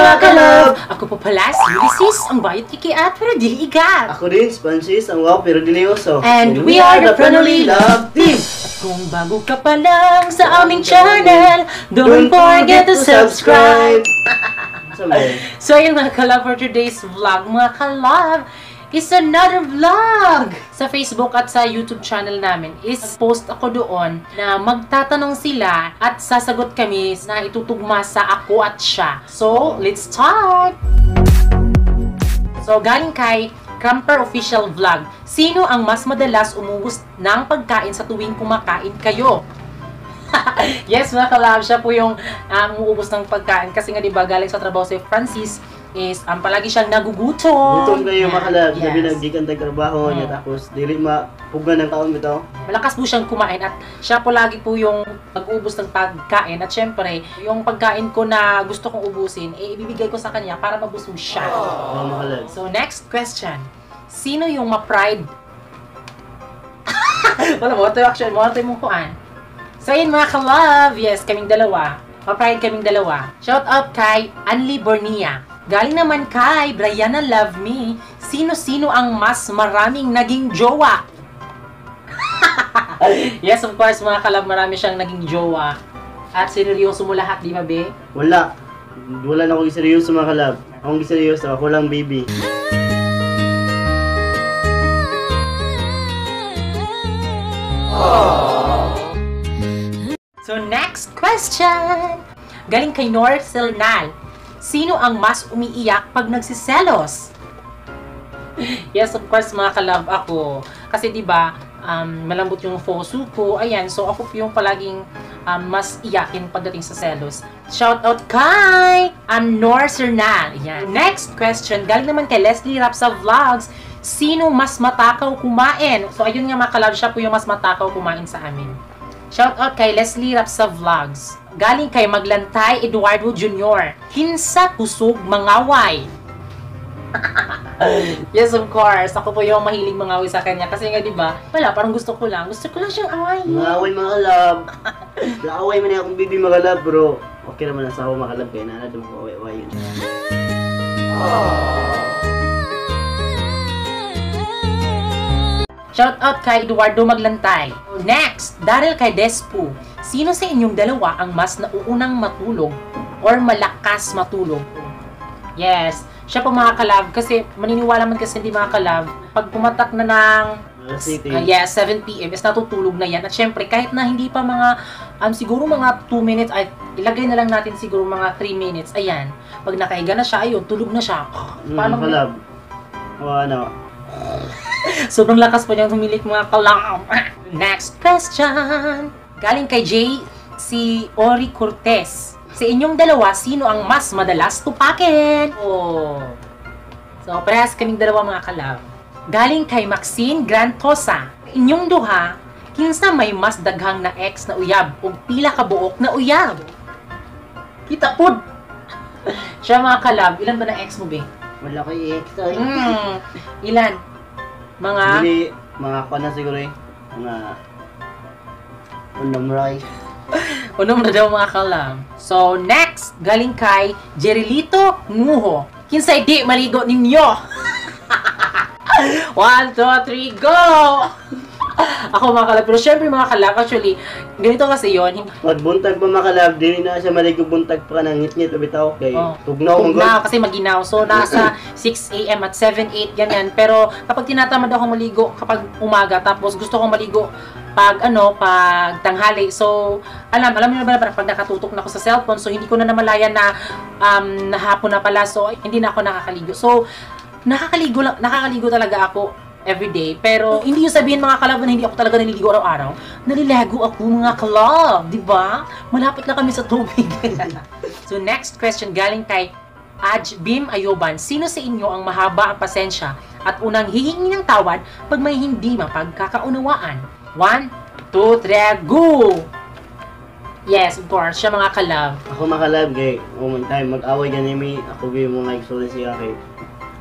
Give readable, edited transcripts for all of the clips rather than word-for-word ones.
mga kalab! Ako po pala si Ulysses, ang bayot kikiat pero dili igat. Ako din, Sponges, ang wow pero dilioso. And we are the Friendly Love Team! Kung bago ka pa lang sa aming channel, don't forget to subscribe! So yun mga kalab, for today's vlog, mga kalab, is another vlog! Sa Facebook at sa YouTube channel namin is post ako doon na magtatanong sila at sasagot kami na itutugma sa ako at siya. So, let's start! So, galing kay Camper Official Vlog. Sino ang mas madalas umuubos ng pagkain sa tuwing kumakain kayo? Yes, mga kalab, siya po yung umuubos ng pagkain. Kasi nga diba, galing sa trabaho si Francis is palagi siyang nagugutom. Gutom kayo mga kalab, Yes. sabi nagdikan tayo trabaho niya tapos dili mapugan ng taon bitaw. Malakas po siyang kumain at siya po lagi po yung mag-ubos ng pagkain. At syempre, yung pagkain ko na gusto kong ubusin, ibibigay ko sa kanya para mabusog siya. Mga kalab. So, next question. Sino yung ma-pride? Wala mo, ito action mo, ito yung kuhaan. So, yun mga kalab, yes, kaming dalawa. Ma-pride kaming dalawa. Shout out kay Anli Bornia. Galing naman kay Brianna Love Me. Sino-sino ang mas maraming naging jowa? Yes, of course, mga kalab, marami siyang naging jowa. At seryoso mo lahat, di ba, be? Wala. Wala na akong seryoso mga kalab. Akong seryoso, ako lang baby. So, next question. Galing kay Norcel Nal. Sino ang mas umiiyak pag nagsiselos? Yes, of course, mga kalab, ako. Kasi diba, malambot yung fosu ko. Ayan, so ako yung palaging mas iyakin pagdating sa selos. Shout out kay Norcel Nal. Ayan. Next question. Galing naman kay Leslie Rapsa Vlogs. Sino mas matakaw kumain? So, ayun nga mga kalab, siya po yung mas matakaw kumain sa amin. Shout out kay Leslie Rapsa Vlogs. Galing kay Maglantay Eduardo Jr. Kinsa kusog mangaway. Yes, of course. Ako po yung mahilig mangaway sa kanya. Kasi nga, di ba? Wala, parang gusto ko lang siyang awayin. Mangaway mga kalab. Laaway man akong baby mga kalab, bro. Okay naman ang sawa mga kalab, kaya nanadam ko away yun. Shout out kay Eduardo Maglantay. Next, dahil kay Despo. Sino sa inyong dalawa ang mas nauunang matulog or malakas matulog? Yes, siya po mga kalab. Kasi maniniwala man kasi hindi mga kalab, pag pumatak na ng 7 PM is natutulog na yan. At syempre, kahit na hindi pa mga, siguro mga 2 minutes, ay ilagay na lang natin siguro mga 3 minutes. Ayan, pag nakahiga na siya, ayun, tulog na siya. Paano kalab? Ano? Sobrang lakas pa niyang humilik mga kalab. Next question. Galing kay si Ori Cortez. Sa inyong dalawa, sino ang mas madalas tupakin? Oh. So, parehas kaming dalawa mga kalab. Galing kay Maxine Grantosa. Inyong duha, kinsa may mas daghang na ex na uyab o pila ka buok na uyab? Kita pod. Siya mga kalab, ilan ba na ex mo, be? Wala kay ex. Ilan? Mga? Hindi, mga na siguro eh. Mga unom rice. Unom na daw mga kalab. So, next, galing kay Jerilito Nguho. Kinsay di maligo ninyo? 1, 2, 3, go! Ako mga kalab. Pero syempre mga kalab, actually, ganito kasi yun. Pag buntag pa mga kalab, di na siya maligo buntag pa ng ngit-ngit o bitaw. Kay tugnaw mong Tugnaw kasi maginaw. So, nasa 6 AM at 7, 8, ganyan. Pero kapag tinatamad ako maligo kapag umaga, tapos gusto kong maligo pag tanghali. So, alam niyo ba pag nakatutok na ako sa cellphone, so hindi ko na namalayan na hapon na pala. So, hindi na ako nakakaligo. So, nakakaligo talaga ako everyday. Pero hindi yung sabihin mga kalab na hindi ako talaga naliligo araw-araw. Naliligo ako mga kalab, di ba? Malapit na kami sa tubig. So next question galing kay Aj Bim Ayoban. Sino sa inyo ang mahaba ang pasensya at unang hihingi ng tawad pag may hindi mapagkakaunawaan? 1, 2, 3, go! Yes, of course. Siya mga kalab. Ako mga kalab, kay time mag-away ganyan may ako gay mo nga igsulit siya kay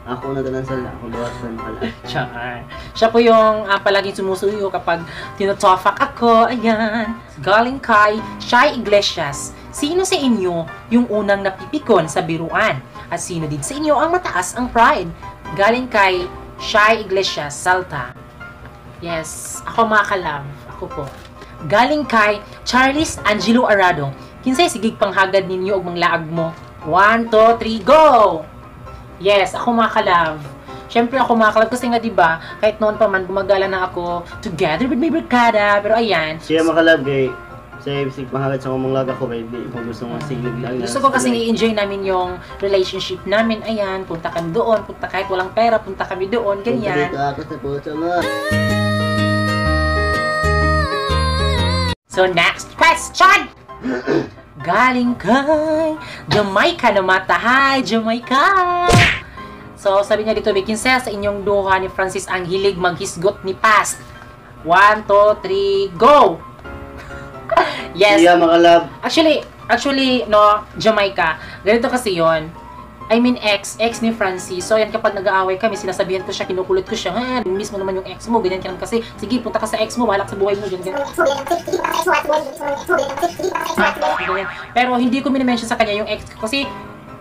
ako na tanan sala, ako bawasan pala. Siya po yung palaging sumusuyo kapag tinotofak ako. Ayan. Galing kay Shai Iglesias. Sino sa inyo yung unang napipikon sa biruan? At sino din sa inyo ang mataas ang pride? Galing kay Shy Iglesias, Salta. Yes, ako mga kalab. Ako po. Galing kay Charles Angelo Arado. Kinsay sigig panghagad ninyo og manglaag mo. 1, 2, 3, go! Yes, ako mga kalab. Siyempre ako mga kalab kasi nga diba, kahit noon pa man gumagala na ako together with my barkada. Pero ayan. Siya makalab kay sa isip mahagat sa kumang laga ko kay di ko gusto mong siglig lang. Gusto ko kasi i-enjoy namin yung relationship namin. Ayan, punta kami doon, punta kahit walang pera, punta kami doon, ganyan. Punta dito ako sa puso mo. So next question! Galing kay Jamaica na mata. Hi, Jamaica! So sabi niya dito, Bikinsa, sa inyong duha ni Francis ang hilig maghisgot ni past. 1, 2, 3, go! Yes. Siya makalab. Actually, no, Jamaica. Ganito kasi yon. I mean, ex ni Francis. So, yan, kapag nag-aaway kami, sinasabihan ko siya, kinukulit ko siya, ha, miss mo naman yung ex mo, ganyan ka naman kasi, sige, punta ka sa ex mo, bahala ka sa buhay mo, ganyan. Pero hindi ko minimension sa kanya yung ex ko kasi,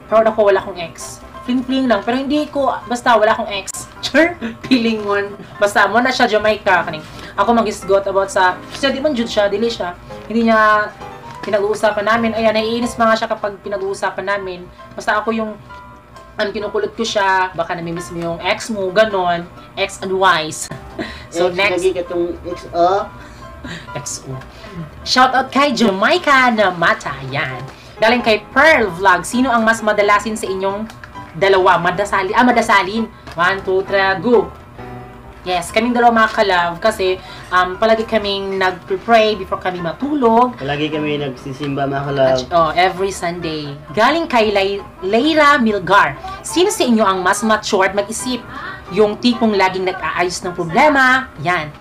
proud ako, wala akong ex. Fling-fling lang, pero hindi ko, basta wala akong ex. Sure, feeling one. Basta, mo na siya, Jamaica, kaning. Ako mag-isgot about sa, siya, di man jud siya, dili siya. Hindi niya pinag-uusapan namin. Ayan, naiinis pa nga siya kapag pinag-uusapan namin. Basta ako yung kinukulit ko siya, baka namimiss mo yung ex mo, ganon. Ex advice. So, next. Lagi ka tong XO. XO. Shoutout kay Jamaica na mata. Yan. Galing kay Pearl Vlog. Sino ang mas madalasin sa inyong dalawa? Madasalin. 1, 2, 3, go! Yes, kaming dalawa mga kalab kasi palagi kaming nag-pray before kami matulog. Palagi kami nagsisimba mga kalab. Every Sunday. Galing kay Leira Milgar. Sino sa inyo ang mas matured mag-isip? Yung tipong laging nag-aayos ng problema? Yan.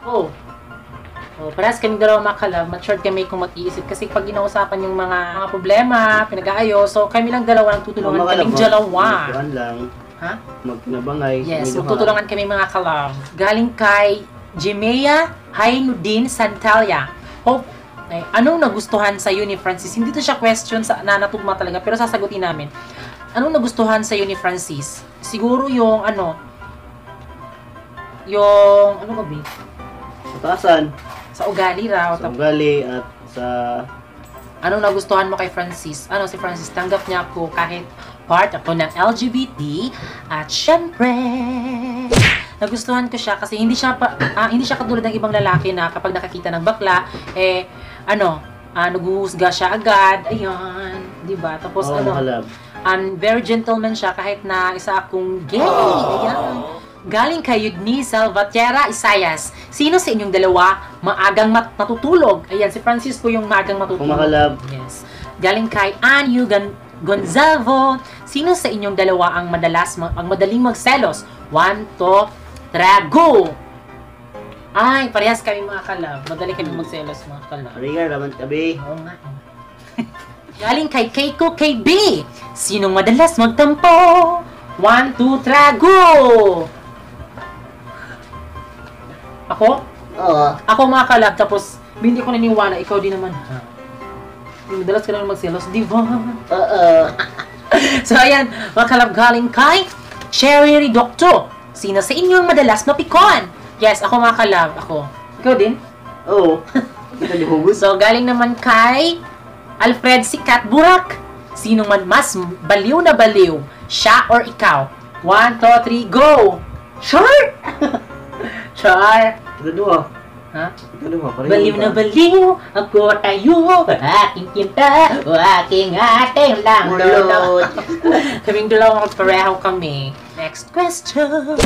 Parehas kaming dalawa mga kalab. Matured kami kung mag-iisip. Kasi pag inausapan yung mga problema, pinag-aayos, so kami lang dalawa ang tutulungan kaming dalawa. Lang. Ha? Magkinabangay. Yes, magtutulungan kami mga kalab. Galing kay Jemea Hainudin Santalia. Hope, anong nagustuhan sa iyo ni Francis? Hindi to siya question na natugma talaga, pero sasagutin namin. Anong nagustuhan sa iyo ni Francis? Siguro yung ano ba ba? Taasan. Sa ugali raw. Sa ugali at sa... Anong nagustuhan mo kay Francis? Si Francis, tanggap niya ako kahit part ako ng LGBT. At syempre, nagustuhan ko siya kasi hindi siya katulad ng ibang lalaki na kapag nakakita ng bakla, naguhusga siya agad. Ayun, di ba? Tapos very gentleman siya kahit na isa akong gay. Ayan. Galing kay Yugni Salvatierra Isayas. Sino sa inyong dalawa maagang matutulog? Ayan, si Francis po yung maagang matutulog. Kumakalab. Yes. Galing kay Anyu Gonzalvo. Sino sa inyong dalawa ang madaling magselos? 1, 2, 3, go! Ay, parehas kami mga kalab. Madali kami magselos mga kalab. Riga, raman tabi. Oo nga. Galing kay Keiko KB. Sinong madalas magtampo? 1, 2, 3, go! Ako? Oo. Ako mga kalab, tapos hindi ko naniwala, ikaw din naman. Madalas ka naman magselos, di ba? So ayan, mga kalab, galing kay Cherry Ridocto. Sino sa inyong madalas mapikon? Yes, ako mga kalab, ako. Ikaw din? Oo. So galing naman kay Alfred Sikat Burak. Sino man mas baliw na baliw? Siya or ikaw? 1, 2, 3, go! Sure! Sure! Ikaduha. Ha? Ikaduha. Baliw na baliw, ako tayo, aking kinta, aking lang. Mulot. Kaming dalawa magpareho kami. Next question.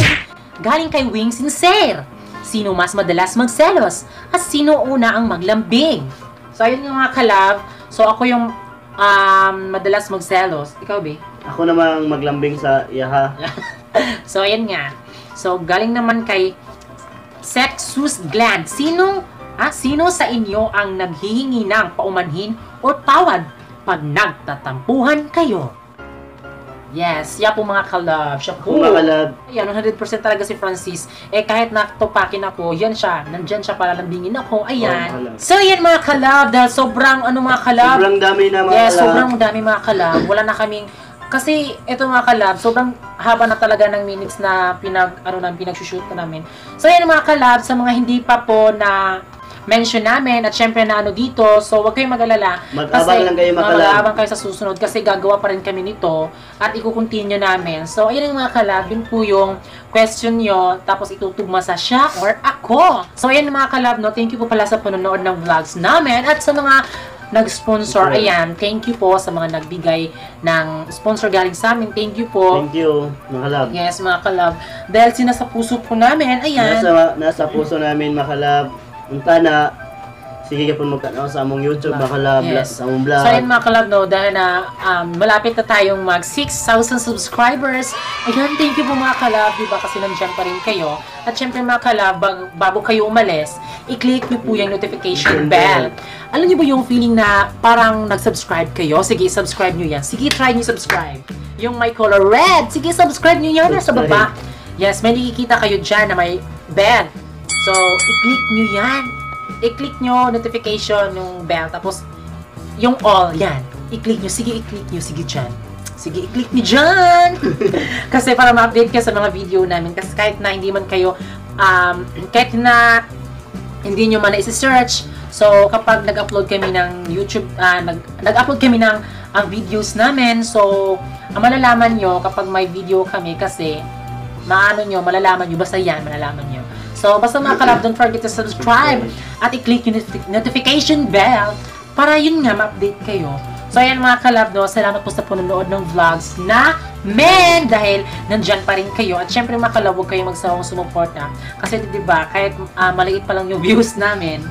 Galing kay Wing Sincere. Sino mas madalas magselos? At sino una ang maglambing? So, ayun yung mga kalab. So, ako yung madalas magselos. Ikaw, be? Ako namang maglambing sa yaha. So, ayan nga. So, galing naman kay Sexus Gland. Sino sa inyo ang naghihingi ng paumanhin o tawad pag nagtatampuhan kayo? Yes, siya po mga kalab. Siya po. Kumakalab. Ayan, 100% talaga si Francis. Kahit nakatupakin ako, yan siya. Nandyan siya para lambingin ako. Ayan. So, yan mga kalab. Dahil sobrang, mga kalab. Sobrang dami na mga yes, kalab. sobrang dami mga kalab. Wala na kaming Kasi ito mga kalab, sobrang haba na talaga ng minutes na pinag-shoot na namin. So yan mga kalab, sa mga hindi pa po na mention namin at syempre na dito, so wag kayong mag-alala. Mag-abang lang kayo mga kalab. Mag-abang kayo sa susunod kasi gagawa pa rin kami nito at i-continue namin. So ayun yung mga kalab, yun po yung question nyo, tapos itutugma sa siya or ako. So ayun mga kalab, no, thank you po pala sa panonood ng vlogs namin at sa mga nag-sponsor. Ayan, thank you po sa mga nagbigay ng sponsor galing sa amin. Thank you po. Thank you, mga kalab. Yes, mga kalab. Dahil sinasa puso po namin, ayan. Nasa puso namin, mga kalab. Unta na, sige ka po magkanaw sa among YouTube, mga kalab, yes. sa among vlog. So ayun mga kalab, no, dahil na malapit na tayong mag 6,000 subscribers. Ayan, thank you po mga kalab, diba? Kasi nandiyan pa rin kayo. At syempre mga kalab, bago kayo umalis, i-click nyo po yung notification bell. Alam niyo ba yung feeling na parang nag-subscribe kayo? Sige, subscribe nyo yan. Sige, try nyo subscribe. Yung may color red, sige, subscribe nyo yan sa baba. Yes, may nakikita kayo dyan na may bell. So, i-click nyo yan. I-click nyo notification, yung bell. Tapos, yung all, yan. I-click nyo. Sige, i-click nyo. Sige, dyan. Sige, i-click nyo dyan. Kasi para ma-update kayo sa mga video namin. Kasi kahit na hindi man kayo, kahit na hindi nyo man na-search, so, kapag nag-upload kami ng YouTube, nag-upload kami ng videos namin, so, malalaman nyo kapag may video kami kasi, malalaman nyo, basta yan, malalaman nyo. So, basta mga kalab, don't forget to subscribe at i-click yung notification bell para yun nga, ma-update kayo. So, ayan mga kalab, no, salamat po sa panonood ng vlogs na dahil nandyan pa rin kayo. At syempre mga kalab, huwag kayong magsawang sumuporta. Kasi diba, kahit maliit pa lang yung views namin.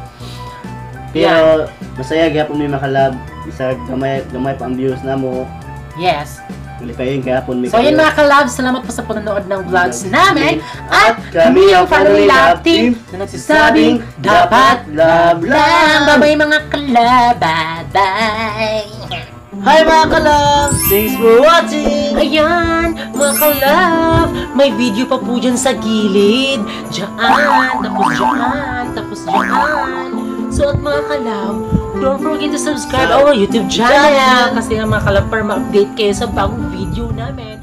Pero, masaya gapon may mga kalab. Isa, gamay pa ang views na mo. Yes. Uli kayo yung gapon may So, yun mga kalab, salamat po sa panonood ng vlogs namin. At kami ang Family Love Team na nagsasabing dapat love lang. Bye-bye mga kalab. Bye-bye. Hi mga kalab! Thanks for watching! Ayan, mga kalab, may video pa po dyan sa gilid. Diyan, tapos diyan. So at mga kalab, don't forget to subscribe our YouTube channel. Kasi nga mga kalab, para ma-update kayo sa bagong video namin.